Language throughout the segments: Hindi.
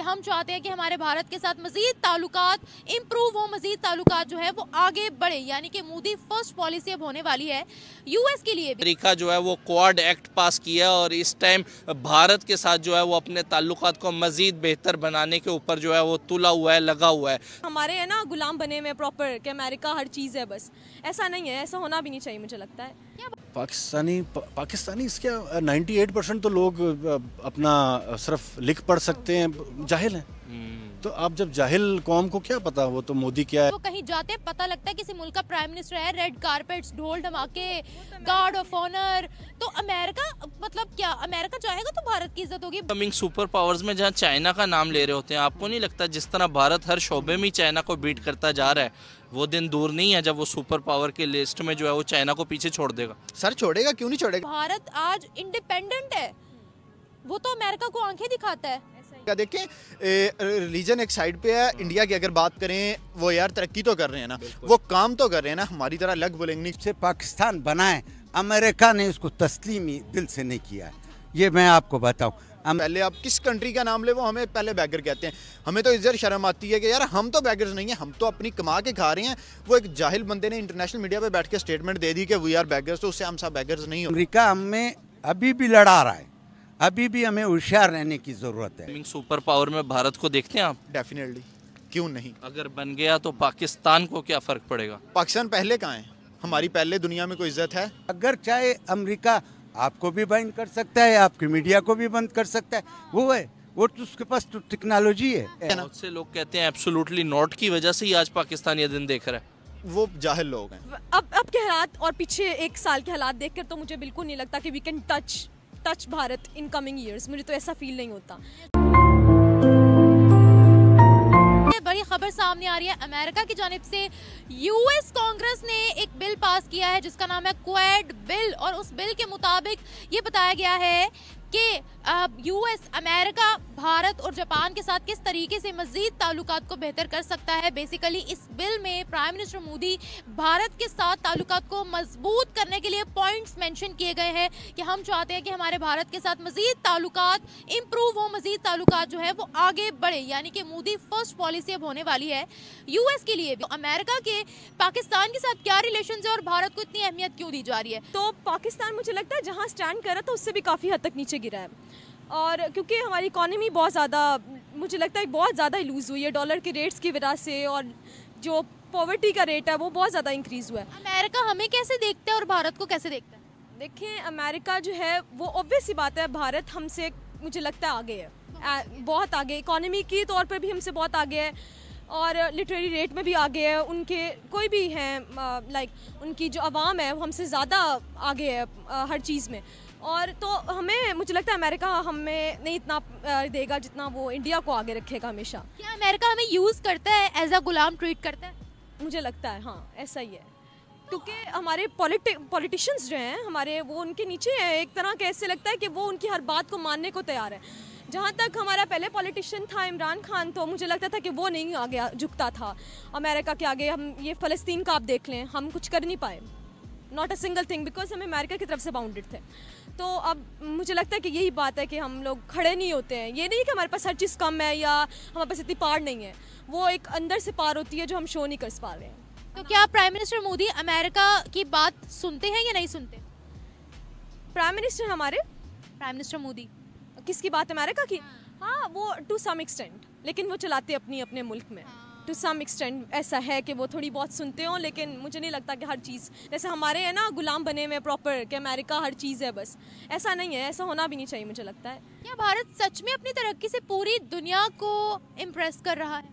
हम चाहते हैं कि हमारे भारत के साथ मजीद ताल्लुकात इम्प्रूव हो, मजीद ताल्लुकात जो है वो आगे बढ़े, यानी कि मोदी फर्स्ट पॉलिसी अब होने वाली है यूएस के लिए भी। अमेरिका जो है वो क्वाड एक्ट पास किया और इस टाइम भारत के साथ जो है वो अपने ताल्लुकात को मजीद बेहतर बनाने के ऊपर जो है वो तुला हुआ है, लगा हुआ है। हमारे है ना गुलाम बने हुए प्रॉपर कि अमेरिका हर चीज़ है, बस ऐसा नहीं है, ऐसा होना भी नहीं चाहिए मुझे लगता है। पाकिस्तानी इसके 98% तो लोग अपना सिर्फ लिख पढ़ सकते हैं, जाहिल हैं। तो आप जब जाहिल कौम को क्या पता वो तो मोदी क्या है। वो कहीं जाते हैं पता लगता है किसी मुल्क का प्राइम मिनिस्टर है, रेड कारपेट्स, ढोल धमाके, गार्ड ऑफ ऑनर। तो अमेरिका मतलब क्या, अमेरिका चाहेगा तो भारत की इज्जत होगी। कमिंग सुपर पावर्स में जहाँ चाइना का नाम ले रहे होते हैं, आपको नहीं लगता जिस तरह भारत हर शोबे में चाइना को बीट करता जा रहा है, वो दिन दूर नहीं है जब वो सुपर पावर के लिस्ट में जो है वो चाइना को पीछे छोड़ देगा? सर छोड़ेगा, क्यों नहीं छोड़ेगा। भारत आज इंडिपेंडेंट है, वो तो अमेरिका को आंखें दिखाता है। क्या देखें, रिलीजन एक साइड पे है, इंडिया की अगर बात करें वो यार तरक्की तो कर रहे हैं ना, वो काम तो कर रहे हैं ना, हमारी तरह अलग बोलेंगे नहीं। से पाकिस्तान बना है, अमेरिका ने उसको तस्लीम ही दिल से नहीं किया है, ये मैं आपको बताऊं। पहले आप किस कंट्री का नाम ले वो हमें पहले बैगर कहते हैं, हमें तो इज्जत शर्म आती है कि यार हम तो बैगर्स नहीं है, हम तो अपनी कमा के खा रहे हैं। वो एक जाहिल बंदे ने इंटरनेशनल मीडिया पे बैठ के स्टेटमेंट दे दी कि वी आर बैगर्स, तो उससे हम सब बैगर्स नहीं हो। अमेरिका हमें अभी भी लड़ा रहा है, अभी भी हमें होशियार रहने की जरूरत है। सुपर पावर में भारत को देखते हैं आप? डेफिनेटली, क्यों नहीं। अगर बन गया तो पाकिस्तान को क्या फर्क पड़ेगा? पाकिस्तान पहले कहाँ है, हमारी पहले दुनिया में कोई इज्जत है? अगर चाहे अमेरिका आपको भी बंद कर सकता है, आपकी मीडिया को भी बंद कर सकता है, वो है, वो तो उसके पास तो टेक्नोलॉजी है। बहुत से लोग कहते हैं एब्सोल्युटली नॉट की वजह से ही आज पाकिस्तान ये दिन देख रहा है। वो जाहिल लोग हैं। अब के हालात और पीछे एक साल के हालात देखकर तो मुझे बिल्कुल नहीं लगता कि we can touch Bharat in coming years, मुझे तो ऐसा फील नहीं होता। बड़ी खबर सामने आ रही है, अमेरिका की जानिब से यूएस कांग्रेस ने एक बिल पास किया है जिसका नाम है क्वाड बिल, और उस बिल के मुताबिक ये बताया गया है कि यूएस अमेरिका भारत और जापान के साथ किस तरीके से मजीद ताल्लुकात को बेहतर कर सकता है। बेसिकली इस बिल में प्राइम मिनिस्टर मोदी भारत के साथ ताल्लुकात को मजबूत करने के लिए पॉइंट्स मेंशन किए गए हैं कि हम चाहते हैं कि हमारे भारत के साथ मजीद ताल्लुकात इम्प्रूव हो, मजीद ताल्लुकात जो है वो आगे बढ़े, यानी कि मोदी फर्स्ट पॉलिसी अब होने वाली है यूएस के लिए भी। अमेरिका के पाकिस्तान के साथ क्या रिलेशन है और भारत को इतनी अहमियत क्यों दी जा रही है? तो पाकिस्तान मुझे लगता है जहाँ स्टैंड कर रहा था उससे भी काफ़ी हद तक नीचे गिरा है, और क्योंकि हमारी इकॉनमी बहुत ज़्यादा, मुझे लगता है बहुत ज़्यादा लूज़ हुई है डॉलर के रेट्स की वजह से, और जो पॉवर्टी का रेट है वो बहुत ज़्यादा इंक्रीज़ हुआ है। अमेरिका हमें कैसे देखता है और भारत को कैसे देखता है? देखें, अमेरिका जो है वो ऑब्वियस सी बात है, भारत हमसे मुझे लगता है आगे है, बहुत आगे, इकॉनमी की तौर पर भी हमसे बहुत आगे है, और लिटरेरी रेट में भी आगे है। उनके कोई भी हैं लाइक उनकी जो आवाम है वो हमसे ज़्यादा आगे है हर चीज़ में, और तो हमें मुझे लगता है अमेरिका हमें नहीं इतना देगा जितना वो इंडिया को आगे रखेगा हमेशा। क्या अमेरिका हमें यूज़ करता है, एज अ गुलाम ट्रीट करता है? मुझे लगता है हाँ, ऐसा ही है, क्योंकि हमारे पॉलिटिशियंस जो हैं हमारे, वो उनके नीचे हैं एक तरह के, ऐसे लगता है कि वो उनकी हर बात को मानने को तैयार है। जहाँ तक हमारा पहले पॉलिटिशियन था इमरान खान, तो मुझे लगता था कि वो नहीं आगे झुकता था अमेरिका के आगे। हम ये फ़लस्तीन का आप देख लें, हम कुछ कर नहीं पाए, not a single thing, because हम अमेरिका की तरफ से बाउंडेड थे। तो अब मुझे लगता है कि यही बात है कि हम लोग खड़े नहीं होते हैं। ये नहीं कि हमारे पास हर चीज़ कम है या हमारे पास इतनी पार नहीं है, वो एक अंदर से पार होती है जो हम शो नहीं कर पा रहे हैं। तो क्या प्राइम मिनिस्टर मोदी अमेरिका की बात सुनते हैं या नहीं सुनते? प्राइम मिनिस्टर हमारे, प्राइम मिनिस्टर मोदी किसकी बात, अमेरिका की? हाँ, वो टू सम एक्सटेंट, लेकिन वो चलाते अपने मुल्क में। टू सम एक्सटेंट ऐसा है कि वो थोड़ी बहुत सुनते हो, लेकिन मुझे नहीं लगता कि हर चीज़, जैसे हमारे है ना गुलाम बने हुए प्रॉपर कि अमेरिका हर चीज़ है, बस ऐसा नहीं है, ऐसा होना भी नहीं चाहिए मुझे लगता है। क्या भारत सच में अपनी तरक्की से पूरी दुनिया को इम्प्रेस कर रहा है?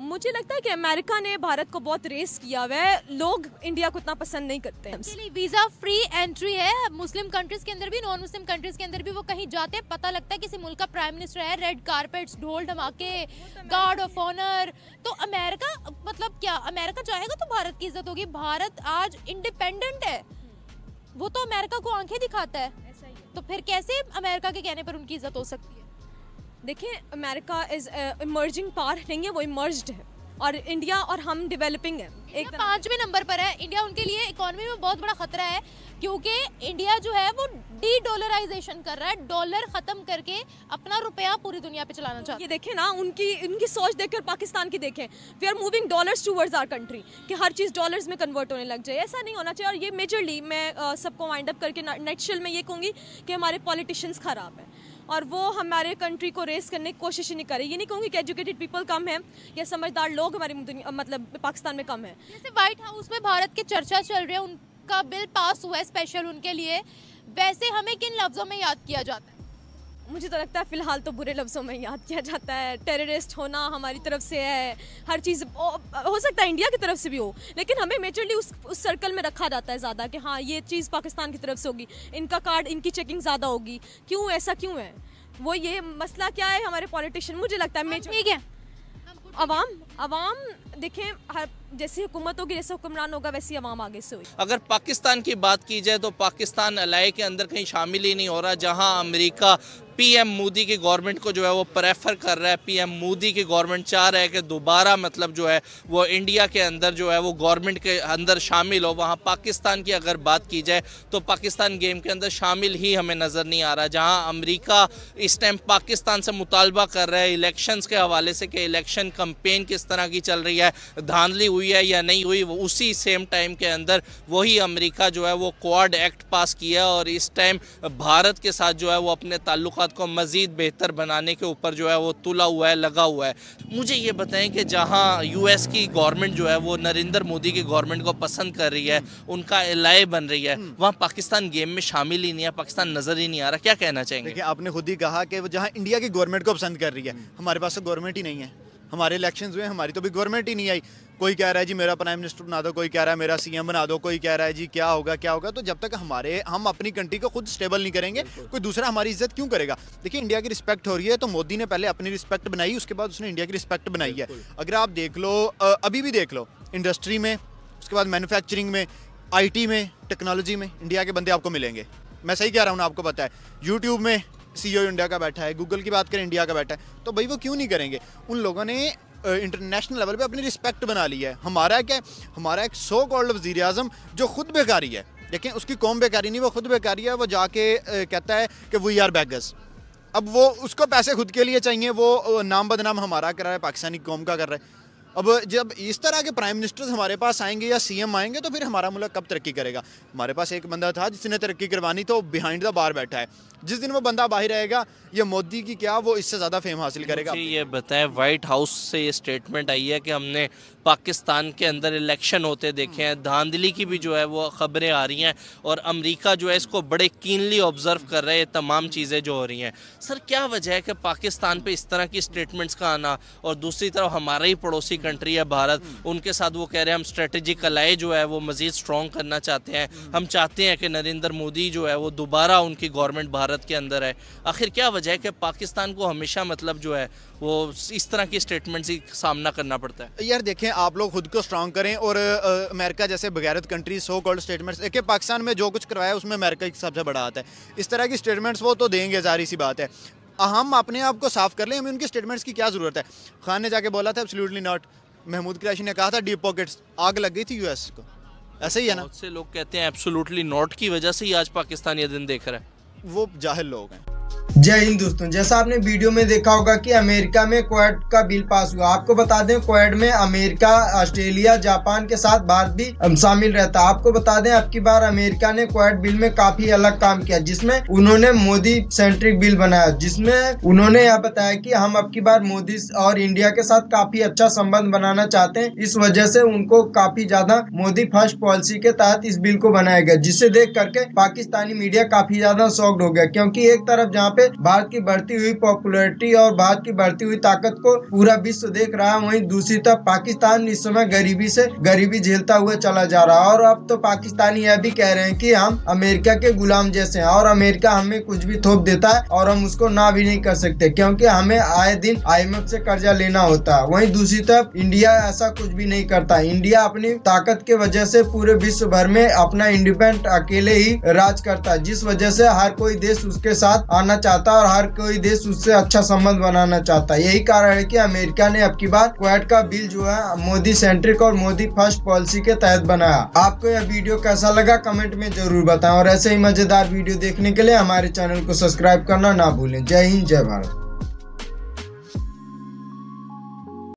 मुझे लगता है कि अमेरिका ने भारत को बहुत रेस किया हुआ है, लोग इंडिया को इतना पसंद नहीं करते हैं। इसलिए वीज़ा फ्री एंट्री है, मुस्लिम कंट्रीज़ के अंदर भी, नॉन मुस्लिम कंट्रीज़ के अंदर भी। वो कहीं जाते हैं पता लगता है किसी मुल्क का प्राइम मिनिस्टर है, रेड कारपेट्स, ढोल धमाके, गार्ड ऑफ ऑनर। तो अमेरिका मतलब क्या, अमेरिका चाहेगा तो भारत की इज्जत होगी। भारत आज इंडिपेंडेंट है, वो तो अमेरिका को आंखें दिखाता है, तो फिर कैसे अमेरिका के कहने पर उनकी इज्जत हो सकती है? देखिए, अमेरिका इज इमर्जिंग पावर नहीं है, वो इमर्ज्ड है। और इंडिया और हम डेवलपिंग है। एक 5वें नंबर पर है इंडिया, उनके लिए इकोनॉमी में बहुत बड़ा खतरा है क्योंकि इंडिया जो है वो डी डॉलराइजेशन कर रहा है, डॉलर खत्म करके अपना रुपया पूरी दुनिया पे चलाना चाहता है। ये देखें ना, उनकी सोच देखकर पाकिस्तान की देखें, we are moving dollars towards our country, कि हर चीज़ डॉलर्स में कन्वर्ट होने लग जाए। ऐसा नहीं होना चाहिए। और ये मेजरली मैं सबको वाइंड अप करके नेटशल में ये कहूँगी कि हमारे पॉलिटिशियंस ख़राब हैं और वो हमारे कंट्री को रेस करने की कोशिश ही नहीं करे। ये नहीं कहूँगी कि एजुकेटेड पीपल कम है या समझदार लोग हमारी मतलब पाकिस्तान में कम है। जैसे व्हाइट हाउस में भारत की चर्चा चल रही है, उनका बिल पास हुआ है स्पेशल उनके लिए, वैसे हमें किन लफ्जों में याद किया जाता है? मुझे तो लगता है फ़िलहाल तो बुरे लफ्ज़ों में याद किया जाता है। टेररिस्ट होना हमारी तरफ से है, हर चीज़ हो सकता है इंडिया की तरफ से भी हो, लेकिन हमें मेजरली उस सर्कल में रखा जाता है ज़्यादा कि हाँ ये चीज़ पाकिस्तान की तरफ से होगी, इनका कार्ड, इनकी चेकिंग ज़्यादा होगी। क्यों ऐसा क्यों है? वो ये मसला क्या है? हमारे पॉलिटिशियन, मुझे लगता है ठीक है, अवाम देखें, हर जैसी हुकूमत होगी, जैसे हुक्मरान होगा, वैसी अवाम आगे से हुई। अगर पाकिस्तान की बात की जाए तो पाकिस्तान अलाय के अंदर कहीं शामिल ही नहीं हो रहा, जहां अमेरिका पीएम मोदी की गवर्नमेंट को जो है वो प्रेफर कर रहा है। पीएम मोदी की गवर्नमेंट चाह रहा है कि दोबारा मतलब जो है वो इंडिया के अंदर जो है वो गवर्नमेंट के अंदर शामिल हो। वहाँ पाकिस्तान की अगर बात की जाए तो पाकिस्तान गेम के अंदर शामिल ही हमें नज़र नहीं आ रहा। जहाँ अमेरिका इस टाइम पाकिस्तान से मुतालबा कर रहा है इलेक्शंस के हवाले से कि इलेक्शन कैंपेन किस तरह की चल रही है, धांधली हुई है या नहीं हुई, वो उसी सेम टाइम के अंदर वही अमेरिका जो है वो क्वाड एक्ट पास किया और इस टाइम भारत के साथ जो है वो अपने ताल्लुकात को मज़ीद बेहतर बनाने के ऊपर जो है वो तुला हुआ है, लगा हुआ है। मुझे ये बताएं कि जहां यूएस की गवर्नमेंट जो है वो नरेंद्र मोदी की गवर्नमेंट को पसंद कर रही है, उनका एलाय बन रही है, वहां पाकिस्तान गेम में शामिल ही नहीं है, पाकिस्तान नज़र ही नहीं आ रहा। क्या कहना चाहेंगे? देखिए, आपने खुद ही कहा कि जहाँ इंडिया की गवर्नमेंट को पसंद कर रही है, हमारे पास तो गवर्नमेंट ही नहीं है। हमारे इलेक्शंस हुए, हमारी तो भी गवर्नमेंट ही नहीं आई। कोई कह रहा है जी मेरा प्राइम मिनिस्टर बना दो, कोई कह रहा है मेरा सीएम बना दो, कोई कह रहा है जी क्या होगा क्या होगा। तो जब तक हम अपनी कंट्री को खुद स्टेबल नहीं करेंगे, कोई दूसरा हमारी इज्जत क्यों करेगा? देखिए, इंडिया की रिस्पेक्ट हो रही है तो मोदी ने पहले अपनी रिस्पेक्ट बनाई, उसके बाद उसने इंडिया की रिस्पेक्ट बनाई है। अगर आप देख लो, अभी भी देख लो, इंडस्ट्री में, उसके बाद मैन्युफैक्चरिंग में, IT में, टेक्नोलॉजी में इंडिया के बंदे आपको मिलेंगे। मैं सही कह रहा हूँ ना? आपको पता है यूट्यूब में CEO इंडिया का बैठा है, गूगल की बात करें इंडिया का बैठा है, तो भाई वो क्यों नहीं करेंगे? उन लोगों ने इंटरनेशनल लेवल पे अपनी रिस्पेक्ट बना ली है। हमारा क्या, हमारा एक सो कॉल्ड वज़ीर आज़म जो खुद बेकारी है, देखें उसकी कौम बेकारी नहीं, वो खुद बेकारी है। वो जाके कहता है कि वी आर बेगर्स। अब वो उसको पैसे खुद के लिए चाहिए, वो नाम बदनाम हमारा कर रहा है, पाकिस्तानी कौम का कर रहा है। अब जब इस तरह के प्राइम मिनिस्टर्स हमारे पास आएंगे या CM आएंगे तो फिर हमारा मुल्क कब तरक्की करेगा? हमारे पास एक बंदा था जिसने तरक्की करवानी तो बिहाइंड द बार बैठा है। जिस दिन वो बंदा बाहर आएगा, ये मोदी की क्या, वो इससे ज़्यादा फेम हासिल करेगा। ये बताएं, वाइट हाउस से ये स्टेटमेंट आई है कि हमने पाकिस्तान के अंदर इलेक्शन होते देखे हैं, धांधली की भी जो है वो खबरें आ रही हैं और अमेरिका जो है इसको बड़े कीनली ऑब्जर्व कर रहे हैं, तमाम चीज़ें जो हो रही हैं। सर, क्या वजह है कि पाकिस्तान पे इस तरह की स्टेटमेंट्स का आना? और दूसरी तरफ हमारा ही पड़ोसी कंट्री है भारत, उनके साथ वो कह रहे हैं हम स्ट्रेटेजिक अलाय जो है वो मज़ीद स्ट्रॉन्ग करना चाहते हैं, हम चाहते हैं कि नरेंद्र मोदी जो है वो दोबारा उनकी गवर्नमेंट भारत के अंदर है। आखिर क्या वजह है कि पाकिस्तान को हमेशा मतलब जो है वो इस तरह की स्टेटमेंट्स ही सामना करना पड़ता है? यार देखें, आप लोग खुद को स्ट्रांग करें और अमेरिका जैसे बगैरत कंट्री सो कॉल्ड स्टेटमेंट्स, देखिए पाकिस्तान में जो कुछ करवाया उसमें अमेरिका की सबसे बड़ा आता है। इस तरह की स्टेटमेंट्स वो तो देंगे, जारी सी बात है। हम अपने आप को साफ कर लें, हमें उनकी स्टेटमेंट्स की क्या ज़रूरत है? खान ने जाके बोला था एब्सोल्युटली नॉट, महमूद कुरैशी ने कहा था डीप पॉकेट्स, आग लग गई थी US को, ऐसे ही है ना? बहुत से लोग कहते हैं एब्सोल्युटली नॉट की वजह से ही आज पाकिस्तान ये दिन देख रहा है। वो जाहिल लोग हैं। जय हिंद दोस्तों, जैसा आपने वीडियो में देखा होगा कि अमेरिका में क्वाड का बिल पास हुआ। आपको बता दें, क्वाड में अमेरिका, ऑस्ट्रेलिया, जापान के साथ भारत भी शामिल रहता है। आपको बता दें, अब की बार अमेरिका ने क्वाड बिल में काफी अलग काम किया, जिसमें उन्होंने मोदी सेंट्रिक बिल बनाया, जिसमें उन्होंने यह बताया कि हम अब की बार मोदी और इंडिया के साथ काफी अच्छा संबंध बनाना चाहते हैं। इस वजह से उनको काफी ज्यादा मोदी फर्स्ट पॉलिसी के तहत इस बिल को बनाया गया, जिसे देख करके पाकिस्तानी मीडिया काफी ज्यादा शॉक्ड हो गया, क्योंकि एक तरफ जहाँ पे भारत की बढ़ती हुई पॉपुलैरिटी और भारत की बढ़ती हुई ताकत को पूरा विश्व देख रहा है, वहीं दूसरी तरफ पाकिस्तान इस समय गरीबी झेलता हुआ चला जा रहा है। और अब तो पाकिस्तानी यह भी कह रहे हैं कि हम अमेरिका के गुलाम जैसे हैं और अमेरिका हमें कुछ भी थोप देता है और हम उसको ना भी नहीं कर सकते, क्योंकि हमें आए दिन IMF से कर्जा लेना होता है। वहीं दूसरी तरफ इंडिया ऐसा कुछ भी नहीं करता। इंडिया अपनी ताकत के वजह से पूरे विश्व भर में अपना इंडिपेंडेंट अकेले ही राज करता है, जिस वजह से हर कोई देश उसके साथ बढ़ाना चाहता है और हर कोई देश उससे अच्छा संबंध बनाना चाहता है। यही कारण है कि अमेरिका ने अब की बार क्वेड का बिल जो है मोदी सेंट्रिक और मोदी फर्स्ट पॉलिसी के तहत बनाया। आपको यह वीडियो कैसा लगा कमेंट में जरूर बताएं और ऐसे ही मजेदार वीडियो देखने के लिए हमारे चैनल को सब्सक्राइब करना ना भूलें। जय हिंद, जय भारत।